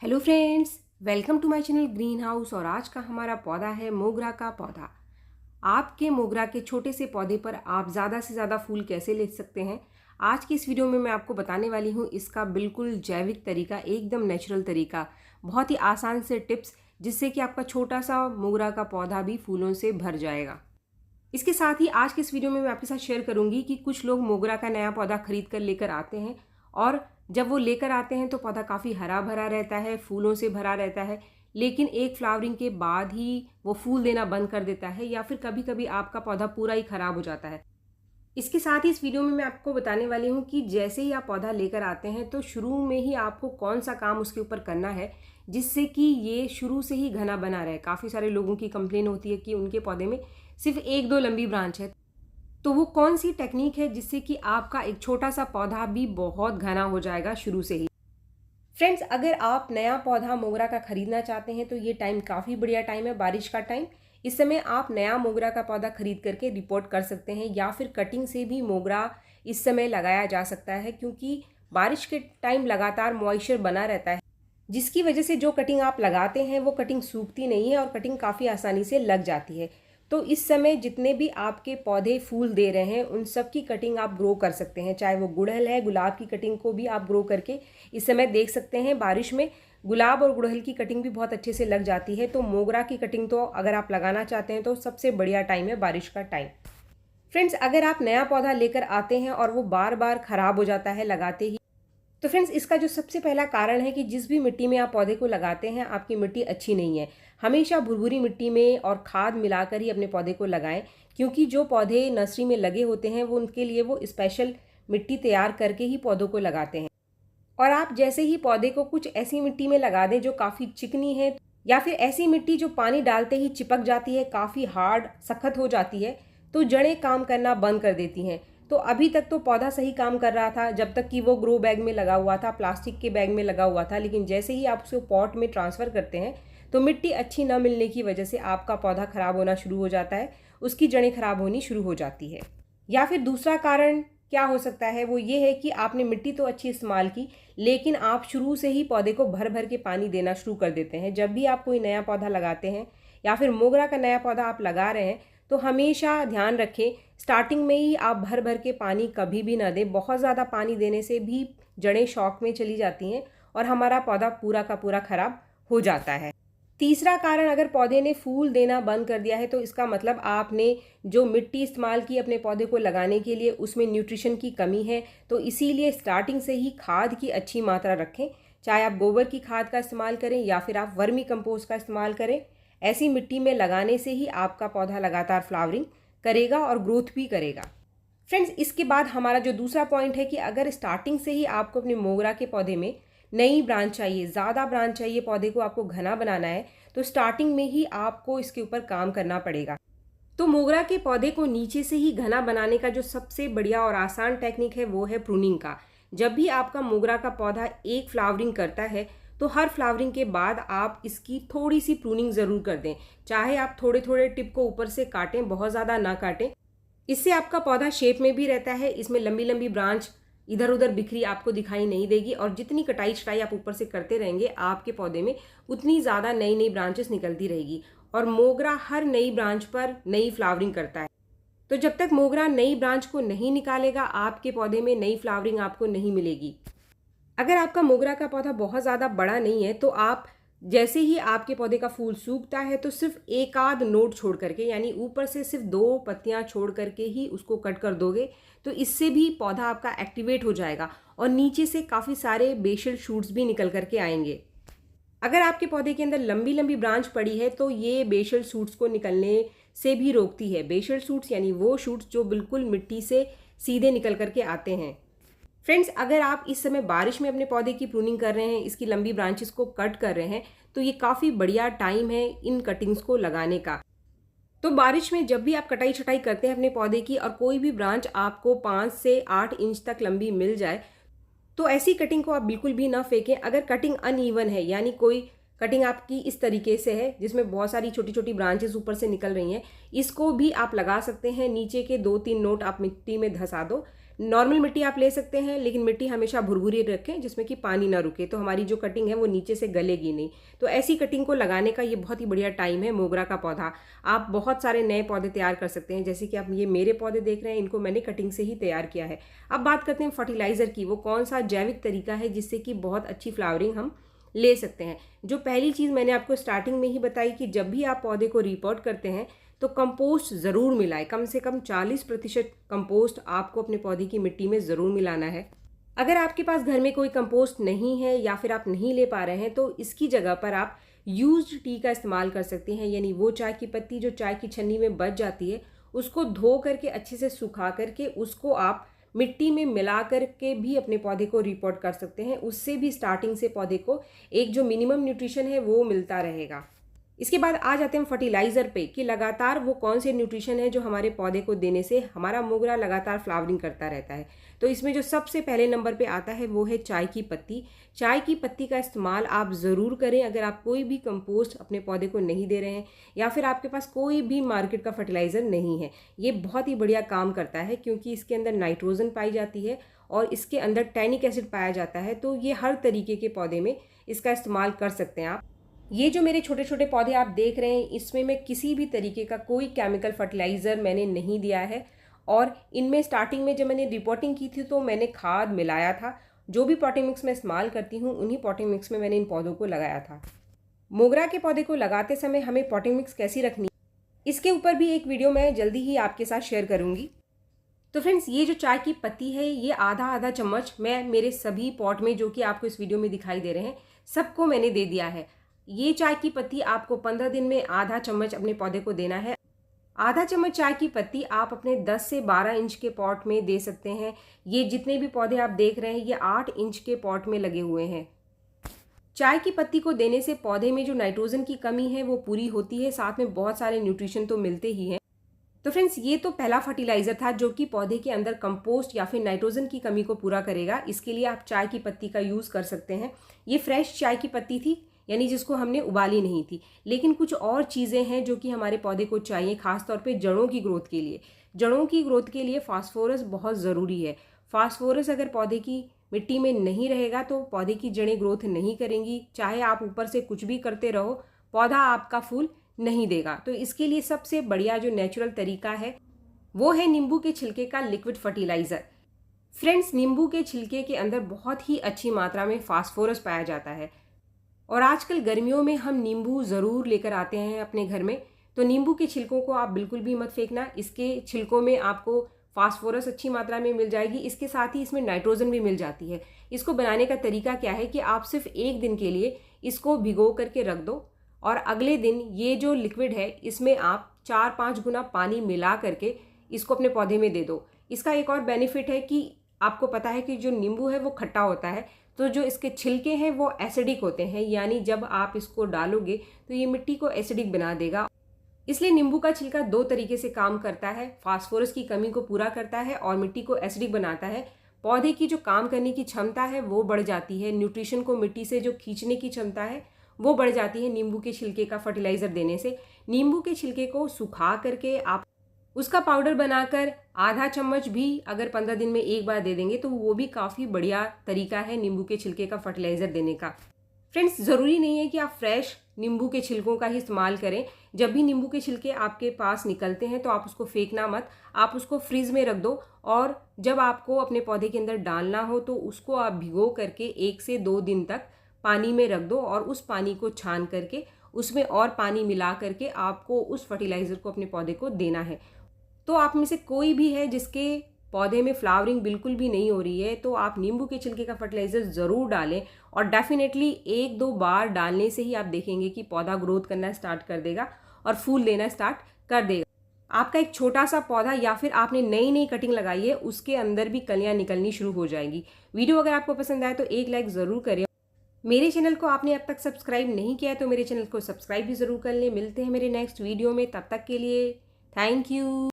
Hello friends, welcome to my channel green house. और आज का हमारा पौधा है मोगरा का पौधा। आपके मोगरा के छोटे से पौधे पर आप ज़्यादा से ज़्यादा फूल कैसे ले सकते हैं, आज की इस वीडियो में मैं आपको बताने वाली हूँ। इसका बिल्कुल जैविक तरीका, एकदम नेचुरल तरीका, बहुत ही आसान से टिप्स, जिससे कि आपका छोटा सा मोगरा का पौधा भी फूलों से भर जाएगा। इसके साथ ही आज के इस वीडियो में मैं आपके साथ शेयर करूंगी कि कुछ लोग मोगरा का नया पौधा खरीद कर लेकर आते हैं और जब वो लेकर आते हैं तो पौधा काफ़ी हरा भरा रहता है, फूलों से भरा रहता है, लेकिन एक फ्लावरिंग के बाद ही वो फूल देना बंद कर देता है या फिर कभी कभी आपका पौधा पूरा ही खराब हो जाता है। इसके साथ ही इस वीडियो में मैं आपको बताने वाली हूँ कि जैसे ही आप पौधा लेकर आते हैं तो शुरू में ही आपको कौन सा काम उसके ऊपर करना है जिससे कि ये शुरू से ही घना बना रहे। काफ़ी सारे लोगों की कंप्लेन होती है कि उनके पौधे में सिर्फ एक दो लंबी ब्रांच है, तो वो कौन सी टेक्निक है जिससे कि आपका एक छोटा सा पौधा भी बहुत घना हो जाएगा शुरू से ही। फ्रेंड्स, अगर आप नया पौधा मोगरा का खरीदना चाहते हैं तो ये टाइम काफ़ी बढ़िया टाइम है, बारिश का टाइम। इस समय आप नया मोगरा का पौधा खरीद करके रिपोर्ट कर सकते हैं या फिर कटिंग से भी मोगरा इस समय लगाया जा सकता है, क्योंकि बारिश के टाइम लगातार मॉइस्चर बना रहता है, जिसकी वजह से जो कटिंग आप लगाते हैं वो कटिंग सूखती नहीं है और कटिंग काफ़ी आसानी से लग जाती है। तो इस समय जितने भी आपके पौधे फूल दे रहे हैं उन सब की कटिंग आप ग्रो कर सकते हैं। चाहे वो गुड़हल है, गुलाब की कटिंग को भी आप ग्रो करके इस समय देख सकते हैं। बारिश में गुलाब और गुड़हल की कटिंग भी बहुत अच्छे से लग जाती है। तो मोगरा की कटिंग तो अगर आप लगाना चाहते हैं तो सबसे बढ़िया टाइम है बारिश का टाइम। फ्रेंड्स, अगर आप नया पौधा लेकर आते हैं और वो बार बार खराब हो जाता है लगाते ही, तो फ्रेंड्स इसका जो सबसे पहला कारण है कि जिस भी मिट्टी में आप पौधे को लगाते हैं आपकी मिट्टी अच्छी नहीं है। हमेशा भुरभुरी मिट्टी में और खाद मिलाकर ही अपने पौधे को लगाएं, क्योंकि जो पौधे नर्सरी में लगे होते हैं वो उनके लिए वो स्पेशल मिट्टी तैयार करके ही पौधों को लगाते हैं। और आप जैसे ही पौधे को कुछ ऐसी मिट्टी में लगा दें जो काफ़ी चिकनी है, या फिर ऐसी मिट्टी जो पानी डालते ही चिपक जाती है, काफ़ी हार्ड सख्त हो जाती है, तो जड़ें काम करना बंद कर देती हैं। तो अभी तक तो पौधा सही काम कर रहा था जब तक कि वो ग्रो बैग में लगा हुआ था, प्लास्टिक के बैग में लगा हुआ था, लेकिन जैसे ही आप उसको पॉट में ट्रांसफ़र करते हैं तो मिट्टी अच्छी न मिलने की वजह से आपका पौधा खराब होना शुरू हो जाता है, उसकी जड़ें खराब होनी शुरू हो जाती है। या फिर दूसरा कारण क्या हो सकता है, वो ये है कि आपने मिट्टी तो अच्छी इस्तेमाल की, लेकिन आप शुरू से ही पौधे को भर भर के पानी देना शुरू कर देते हैं। जब भी आप कोई नया पौधा लगाते हैं या फिर मोगरा का नया पौधा आप लगा रहे हैं तो हमेशा ध्यान रखें, स्टार्टिंग में ही आप भर भर के पानी कभी भी ना दें। बहुत ज़्यादा पानी देने से भी जड़ें शॉक में चली जाती हैं और हमारा पौधा पूरा का पूरा खराब हो जाता है। तीसरा कारण, अगर पौधे ने फूल देना बंद कर दिया है तो इसका मतलब आपने जो मिट्टी इस्तेमाल की अपने पौधे को लगाने के लिए उसमें न्यूट्रिशन की कमी है। तो इसीलिए स्टार्टिंग से ही खाद की अच्छी मात्रा रखें। चाहे आप गोबर की खाद का इस्तेमाल करें या फिर आप वर्मी कंपोस्ट का इस्तेमाल करें, ऐसी मिट्टी में लगाने से ही आपका पौधा लगातार फ्लावरिंग करेगा और ग्रोथ भी करेगा। फ्रेंड्स, इसके बाद हमारा जो दूसरा पॉइंट है कि अगर स्टार्टिंग से ही आपको अपने मोगरा के पौधे में नई ब्रांच चाहिए, ज़्यादा ब्रांच चाहिए, पौधे को आपको घना बनाना है, तो स्टार्टिंग में ही आपको इसके ऊपर काम करना पड़ेगा। तो मोगरा के पौधे को नीचे से ही घना बनाने का जो सबसे बढ़िया और आसान टेक्निक है वो है प्रूनिंग का। जब भी आपका मोगरा का पौधा एक फ्लावरिंग करता है तो हर फ्लावरिंग के बाद आप इसकी थोड़ी सी प्रूनिंग ज़रूर कर दें। चाहे आप थोड़े थोड़े टिप को ऊपर से काटें, बहुत ज़्यादा ना काटें। इससे आपका पौधा शेप में भी रहता है, इसमें लंबी लंबी ब्रांच इधर उधर बिखरी आपको दिखाई नहीं देगी, और जितनी कटाई छटाई आप ऊपर से करते रहेंगे आपके पौधे में उतनी ज़्यादा नई नई ब्रांचेस निकलती रहेगी। और मोगरा हर नई ब्रांच पर नई फ्लावरिंग करता है, तो जब तक मोगरा नई ब्रांच को नहीं निकालेगा आपके पौधे में नई फ्लावरिंग आपको नहीं मिलेगी। अगर आपका मोगरा का पौधा बहुत ज़्यादा बड़ा नहीं है तो आप जैसे ही आपके पौधे का फूल सूखता है तो सिर्फ एक आध नोट छोड़ करके, यानी ऊपर से सिर्फ 2 पत्तियां छोड़ करके ही उसको कट कर दोगे, तो इससे भी पौधा आपका एक्टिवेट हो जाएगा और नीचे से काफ़ी सारे बेसल शूट्स भी निकल करके आएंगे। अगर आपके पौधे के अंदर लंबी लंबी ब्रांच पड़ी है तो ये बेसल शूट्स को निकलने से भी रोकती है। बेसल शूट्स यानी वो शूट्स जो बिल्कुल मिट्टी से सीधे निकल करके आते हैं। फ्रेंड्स, अगर आप इस समय बारिश में अपने पौधे की प्रूनिंग कर रहे हैं, इसकी लंबी ब्रांचेस को कट कर रहे हैं, तो ये काफ़ी बढ़िया टाइम है इन कटिंग्स को लगाने का। तो बारिश में जब भी आप कटाई छटाई करते हैं अपने पौधे की और कोई भी ब्रांच आपको 5 से 8 इंच तक लंबी मिल जाए तो ऐसी कटिंग को आप बिल्कुल भी ना फेंकें। अगर कटिंग अनइवन है, यानी कोई कटिंग आपकी इस तरीके से है जिसमें बहुत सारी छोटी छोटी ब्रांचेस ऊपर से निकल रही हैं, इसको भी आप लगा सकते हैं। नीचे के 2-3 नोट आप मिट्टी में धंसा दो, नॉर्मल मिट्टी आप ले सकते हैं, लेकिन मिट्टी हमेशा भुरभुरी रखें जिसमें कि पानी ना रुके, तो हमारी जो कटिंग है वो नीचे से गलेगी नहीं। तो ऐसी कटिंग को लगाने का ये बहुत ही बढ़िया टाइम है मोगरा का पौधा। आप बहुत सारे नए पौधे तैयार कर सकते हैं, जैसे कि आप ये मेरे पौधे देख रहे हैं, इनको मैंने कटिंग से ही तैयार किया है। अब बात करते हैं फर्टिलाइज़र की, वो कौन सा जैविक तरीका है जिससे कि बहुत अच्छी फ्लावरिंग हम ले सकते हैं। जो पहली चीज़ मैंने आपको स्टार्टिंग में ही बताई कि जब भी आप पौधे को रिपोर्ट करते हैं तो कंपोस्ट ज़रूर मिलाएं। कम से कम 40% कंपोस्ट आपको अपने पौधे की मिट्टी में ज़रूर मिलाना है। अगर आपके पास घर में कोई कंपोस्ट नहीं है या फिर आप नहीं ले पा रहे हैं तो इसकी जगह पर आप यूज्ड टी का इस्तेमाल कर सकते हैं, यानी वो चाय की पत्ती जो चाय की छन्नी में बच जाती है उसको धो करके अच्छे से सुखा करके उसको आप मिट्टी में मिला करके भी अपने पौधे को रिपोर्ट कर सकते हैं। उससे भी स्टार्टिंग से पौधे को एक जो मिनिमम न्यूट्रिशन है वो मिलता रहेगा। इसके बाद आ जाते हैं फर्टिलाइज़र पे कि लगातार वो कौन से न्यूट्रिशन है जो हमारे पौधे को देने से हमारा मोगरा लगातार फ्लावरिंग करता रहता है। तो इसमें जो सबसे पहले नंबर पे आता है वो है चाय की पत्ती। चाय की पत्ती का इस्तेमाल आप ज़रूर करें अगर आप कोई भी कंपोस्ट अपने पौधे को नहीं दे रहे हैं या फिर आपके पास कोई भी मार्केट का फर्टिलाइज़र नहीं है। ये बहुत ही बढ़िया काम करता है क्योंकि इसके अंदर नाइट्रोजन पाई जाती है और इसके अंदर टैनिक एसिड पाया जाता है। तो ये हर तरीके के पौधे में इसका इस्तेमाल कर सकते हैं आप। ये जो मेरे छोटे छोटे पौधे आप देख रहे हैं इसमें मैं किसी भी तरीके का कोई केमिकल फर्टिलाइज़र मैंने नहीं दिया है और इनमें स्टार्टिंग में जब मैंने रिपोर्टिंग की थी तो मैंने खाद मिलाया था। जो भी पॉटिंग मिक्स मैं इस्तेमाल करती हूँ उन्हीं पॉटिंग मिक्स में मैंने इन पौधों को लगाया था। मोगरा के पौधे को लगाते समय हमें पॉटिंग मिक्स कैसी रखनी, इसके ऊपर भी एक वीडियो मैं जल्दी ही आपके साथ शेयर करूँगी। तो फ्रेंड्स, ये जो चाय की पत्ती है ये आधा आधा चम्मच मैं मेरे सभी पॉट में जो कि आपको इस वीडियो में दिखाई दे रहे हैं सबको मैंने दे दिया है। ये चाय की पत्ती आपको 15 दिन में आधा चम्मच अपने पौधे को देना है। आधा चम्मच चाय की पत्ती आप अपने 10 से 12 इंच के पॉट में दे सकते हैं। ये जितने भी पौधे आप देख रहे हैं ये 8 इंच के पॉट में लगे हुए हैं। चाय की पत्ती को देने से पौधे में जो नाइट्रोजन की कमी है वो पूरी होती है, साथ में बहुत सारे न्यूट्रिशन तो मिलते ही हैं। तो फ्रेंड्स, ये तो पहला फर्टिलाइज़र था जो कि पौधे के अंदर कंपोस्ट या फिर नाइट्रोजन की कमी को पूरा करेगा। इसके लिए आप चाय की पत्ती का यूज़ कर सकते हैं। ये फ्रेश चाय की पत्ती थी, यानी जिसको हमने उबाली नहीं थी। लेकिन कुछ और चीज़ें हैं जो कि हमारे पौधे को चाहिए, खासतौर पे जड़ों की ग्रोथ के लिए। जड़ों की ग्रोथ के लिए फास्फोरस बहुत ज़रूरी है। फास्फोरस अगर पौधे की मिट्टी में नहीं रहेगा तो पौधे की जड़ें ग्रोथ नहीं करेंगी। चाहे आप ऊपर से कुछ भी करते रहो, पौधा आपका फूल नहीं देगा। तो इसके लिए सबसे बढ़िया जो नेचुरल तरीका है वो है नींबू के छिलके का लिक्विड फर्टिलाइज़र। फ्रेंड्स, नींबू के छिलके के अंदर बहुत ही अच्छी मात्रा में फास्फोरस पाया जाता है और आजकल गर्मियों में हम नींबू ज़रूर लेकर आते हैं अपने घर में। तो नींबू के छिलकों को आप बिल्कुल भी मत फेंकना। इसके छिलकों में आपको फास्फोरस अच्छी मात्रा में मिल जाएगी, इसके साथ ही इसमें नाइट्रोजन भी मिल जाती है। इसको बनाने का तरीका क्या है कि आप सिर्फ एक दिन के लिए इसको भिगो करके रख दो और अगले दिन ये जो लिक्विड है इसमें आप 4-5 गुना पानी मिला करके इसको अपने पौधे में दे दो। इसका एक और बेनिफिट है कि आपको पता है कि जो नींबू है वो खट्टा होता है, तो जो इसके छिलके हैं वो एसिडिक होते हैं, यानी जब आप इसको डालोगे तो ये मिट्टी को एसिडिक बना देगा। इसलिए नींबू का छिलका 2 तरीके से काम करता है, फास्फोरस की कमी को पूरा करता है और मिट्टी को एसिडिक बनाता है। पौधे की जो काम करने की क्षमता है वो बढ़ जाती है, न्यूट्रिशन को मिट्टी से जो खींचने की क्षमता है वो बढ़ जाती है नींबू के छिलके का फर्टिलाइज़र देने से। नींबू के छिलके को सुखा करके आप उसका पाउडर बनाकर आधा चम्मच भी अगर 15 दिन में एक बार दे देंगे तो वो भी काफ़ी बढ़िया तरीका है नींबू के छिलके का फर्टिलाइज़र देने का। फ्रेंड्स, ज़रूरी नहीं है कि आप फ्रेश नींबू के छिलकों का ही इस्तेमाल करें। जब भी नींबू के छिलके आपके पास निकलते हैं तो आप उसको फेंकना मत, आप उसको फ्रीज़ में रख दो और जब आपको अपने पौधे के अंदर डालना हो तो उसको आप भिगो करके 1 से 2 दिन तक पानी में रख दो और उस पानी को छान करके उसमें और पानी मिला करके आपको उस फर्टिलाइज़र को अपने पौधे को देना है। तो आप में से कोई भी है जिसके पौधे में फ्लावरिंग बिल्कुल भी नहीं हो रही है तो आप नींबू के छिलके का फर्टिलाइज़र ज़रूर डालें और डेफिनेटली 1-2 बार डालने से ही आप देखेंगे कि पौधा ग्रोथ करना स्टार्ट कर देगा और फूल देना स्टार्ट कर देगा। आपका एक छोटा सा पौधा या फिर आपने नई नई कटिंग लगाई है उसके अंदर भी कलियाँ निकलनी शुरू हो जाएंगी। वीडियो अगर आपको पसंद आए तो एक लाइक ज़रूर करें। मेरे चैनल को आपने अब तक सब्सक्राइब नहीं किया है तो मेरे चैनल को सब्सक्राइब भी ज़रूर कर लें। मिलते हैं मेरे नेक्स्ट वीडियो में, तब तक के लिए थैंक यू।